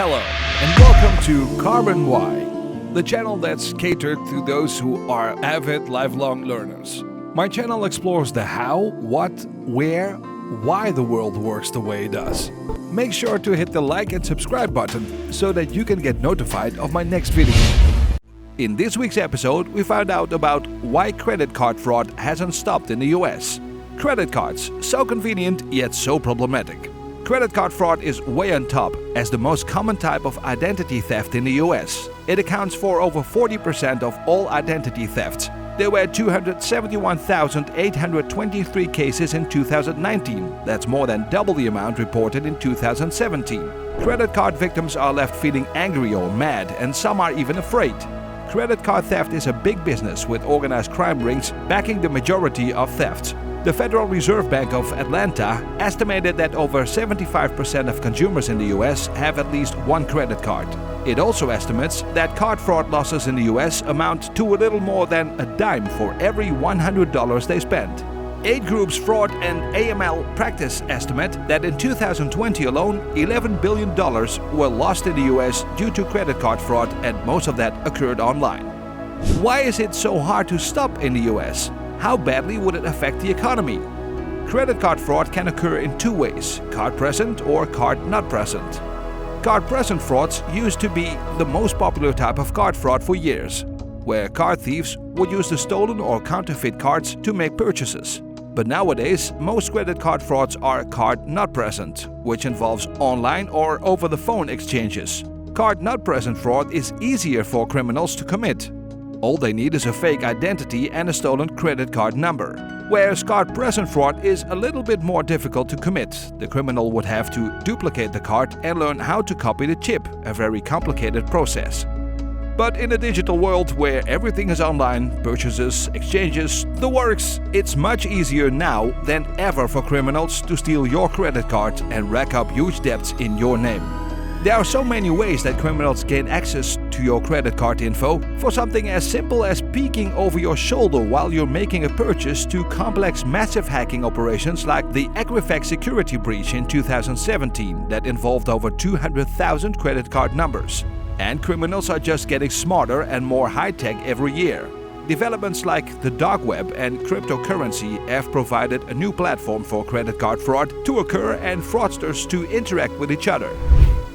Hello, and welcome to carbonwhy, the channel that's catered to those who are avid lifelong learners. My channel explores the how, what, where, why the world works the way it does. Make sure to hit the like and subscribe button so that you can get notified of my next video. In this week's episode, we found out about why credit card fraud hasn't stopped in the US. Credit cards, so convenient yet so problematic. Credit card fraud is way on top as the most common type of identity theft in the US. It accounts for over 40% of all identity thefts. There were 271,823 cases in 2019. That's more than double the amount reported in 2017. Credit card victims are left feeling angry or mad, and some are even afraid. Credit card theft is a big business with organized crime rings backing the majority of thefts. The Federal Reserve Bank of Atlanta estimated that over 75% of consumers in the US have at least one credit card. It also estimates that card fraud losses in the US amount to a little more than a dime for every $100 they spend. Aid Group's Fraud and AML Practice estimate that in 2020 alone, $11 billion were lost in the US due to credit card fraud, and most of that occurred online. Why is it so hard to stop in the US? How badly would it affect the economy? Credit card fraud can occur in two ways: card present or card not present. Card present frauds used to be the most popular type of card fraud for years, where card thieves would use the stolen or counterfeit cards to make purchases. But nowadays, most credit card frauds are card not present, which involves online or over-the-phone exchanges. Card not present fraud is easier for criminals to commit. All they need is a fake identity and a stolen credit card number. Whereas card-present fraud is a little bit more difficult to commit. The criminal would have to duplicate the card and learn how to copy the chip, a very complicated process. But in a digital world where everything is online, purchases, exchanges, the works, it's much easier now than ever for criminals to steal your credit card and rack up huge debts in your name. There are so many ways that criminals gain access to your credit card info, for something as simple as peeking over your shoulder while you're making a purchase to complex massive hacking operations like the Equifax security breach in 2017 that involved over 200,000 credit card numbers. And criminals are just getting smarter and more high-tech every year. Developments like the dark web and cryptocurrency have provided a new platform for credit card fraud to occur and fraudsters to interact with each other.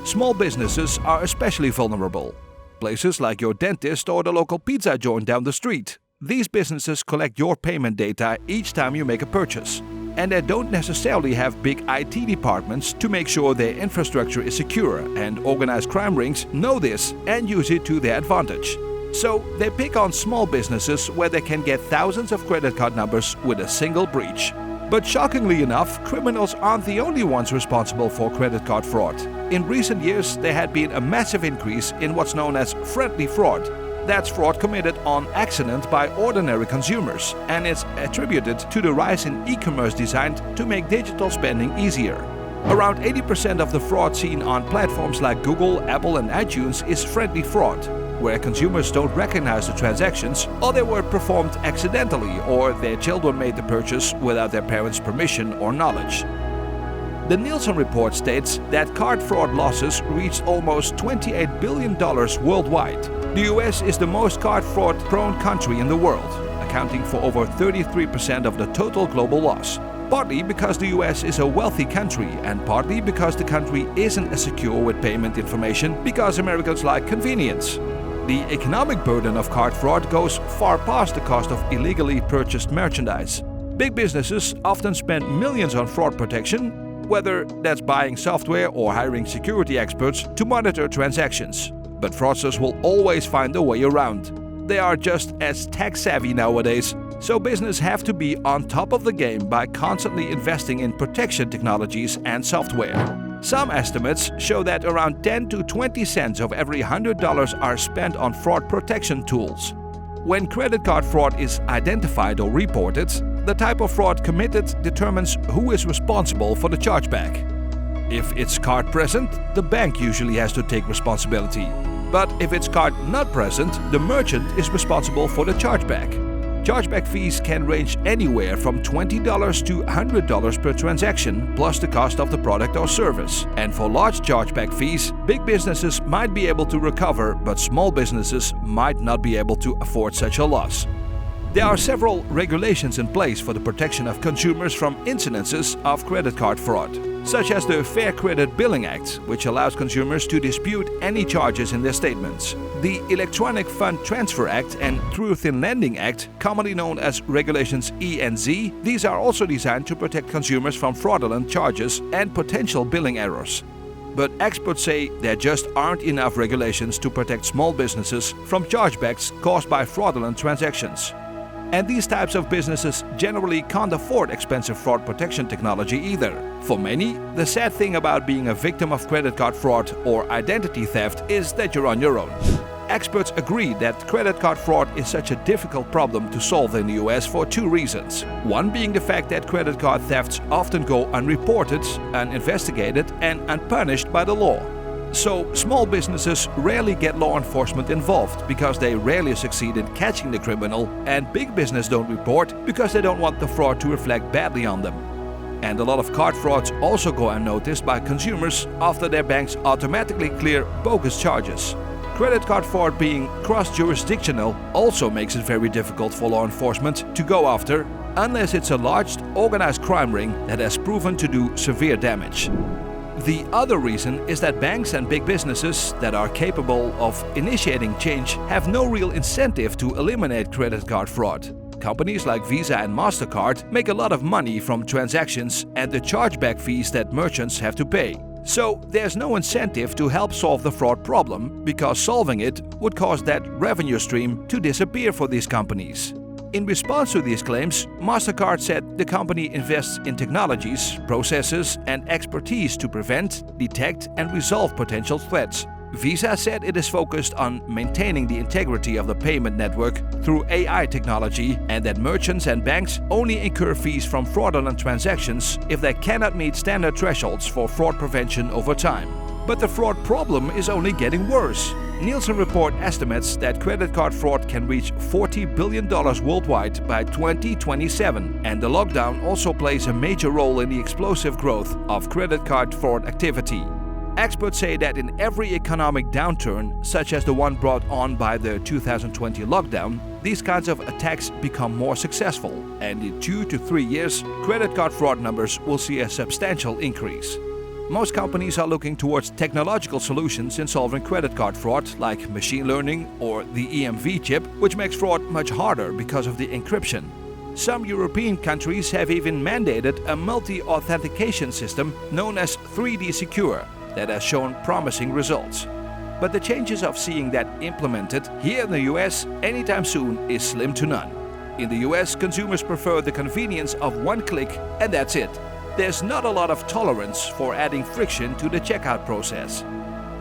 Small businesses are especially vulnerable. Places like your dentist or the local pizza joint down the street. These businesses collect your payment data each time you make a purchase. And they don't necessarily have big IT departments to make sure their infrastructure is secure, and organized crime rings know this and use it to their advantage. So they pick on small businesses where they can get thousands of credit card numbers with a single breach. But shockingly enough, criminals aren't the only ones responsible for credit card fraud. In recent years, there had been a massive increase in what's known as friendly fraud. That's fraud committed on accident by ordinary consumers, and it's attributed to the rise in e-commerce designed to make digital spending easier. Around 80% of the fraud seen on platforms like Google, Apple, and iTunes is friendly fraud, where consumers don't recognize the transactions, or they were performed accidentally, or their children made the purchase without their parents' permission or knowledge. The Nielsen report states that card fraud losses reached almost $28 billion worldwide. The US is the most card fraud-prone country in the world, accounting for over 33% of the total global loss. Partly because the US is a wealthy country, and partly because the country isn't as secure with payment information because Americans like convenience. The economic burden of card fraud goes far past the cost of illegally purchased merchandise. Big businesses often spend millions on fraud protection, whether that's buying software or hiring security experts to monitor transactions. But fraudsters will always find a way around. They are just as tech-savvy nowadays, so businesses have to be on top of the game by constantly investing in protection technologies and software. Some estimates show that around 10 to 20 cents of every $100 are spent on fraud protection tools. When credit card fraud is identified or reported, the type of fraud committed determines who is responsible for the chargeback. If it's card present, the bank usually has to take responsibility. But if it's card not present, the merchant is responsible for the chargeback. Chargeback fees can range anywhere from $20 to $100 per transaction, plus the cost of the product or service. And for large chargeback fees, big businesses might be able to recover, but small businesses might not be able to afford such a loss. There are several regulations in place for the protection of consumers from incidences of credit card fraud, such as the Fair Credit Billing Act, which allows consumers to dispute any charges in their statements, the Electronic Fund Transfer Act and Truth in Lending Act, commonly known as Regulations E and Z. These are also designed to protect consumers from fraudulent charges and potential billing errors. But experts say there just aren't enough regulations to protect small businesses from chargebacks caused by fraudulent transactions. And these types of businesses generally can't afford expensive fraud protection technology either. For many, the sad thing about being a victim of credit card fraud or identity theft is that you're on your own. Experts agree that credit card fraud is such a difficult problem to solve in the US for two reasons. One being the fact that credit card thefts often go unreported, uninvestigated, and unpunished by the law. So, small businesses rarely get law enforcement involved because they rarely succeed in catching the criminal, and big business don't report because they don't want the fraud to reflect badly on them. And a lot of card frauds also go unnoticed by consumers after their banks automatically clear bogus charges. Credit card fraud being cross-jurisdictional also makes it very difficult for law enforcement to go after, unless it's a large organized crime ring that has proven to do severe damage. The other reason is that banks and big businesses that are capable of initiating change have no real incentive to eliminate credit card fraud. Companies like Visa and MasterCard make a lot of money from transactions and the chargeback fees that merchants have to pay. So there's no incentive to help solve the fraud problem, because solving it would cause that revenue stream to disappear for these companies. In response to these claims, MasterCard said the company invests in technologies, processes, and expertise to prevent, detect, and resolve potential threats. Visa said it is focused on maintaining the integrity of the payment network through AI technology, and that merchants and banks only incur fees from fraudulent transactions if they cannot meet standard thresholds for fraud prevention over time. But the fraud problem is only getting worse. Nielsen report estimates that credit card fraud can reach $40 billion worldwide by 2027, and the lockdown also plays a major role in the explosive growth of credit card fraud activity. Experts say that in every economic downturn, such as the one brought on by the 2020 lockdown, these kinds of attacks become more successful, and in 2 to 3 years, credit card fraud numbers will see a substantial increase. Most companies are looking towards technological solutions in solving credit card fraud, like machine learning or the EMV chip, which makes fraud much harder because of the encryption. Some European countries have even mandated a multi-authentication system known as 3D Secure that has shown promising results. But the chances of seeing that implemented here in the US anytime soon is slim to none. In the US, consumers prefer the convenience of one click, and that's it. There's not a lot of tolerance for adding friction to the checkout process.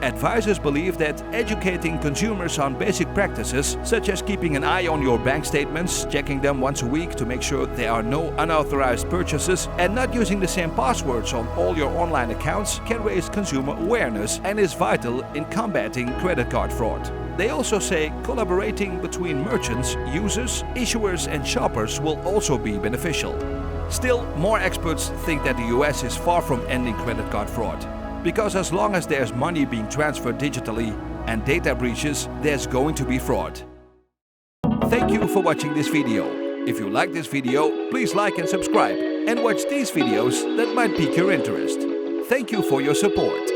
Advisors believe that educating consumers on basic practices, such as keeping an eye on your bank statements, checking them once a week to make sure there are no unauthorized purchases, and not using the same passwords on all your online accounts, can raise consumer awareness and is vital in combating credit card fraud. They also say collaborating between merchants, users, issuers, and shoppers will also be beneficial. Still, more experts think that the US is far from ending credit card fraud, because as long as there's money being transferred digitally and data breaches, there's going to be fraud. Thank you for watching this video. If you like this video, please like and subscribe, and watch these videos that might pique your interest. Thank you for your support.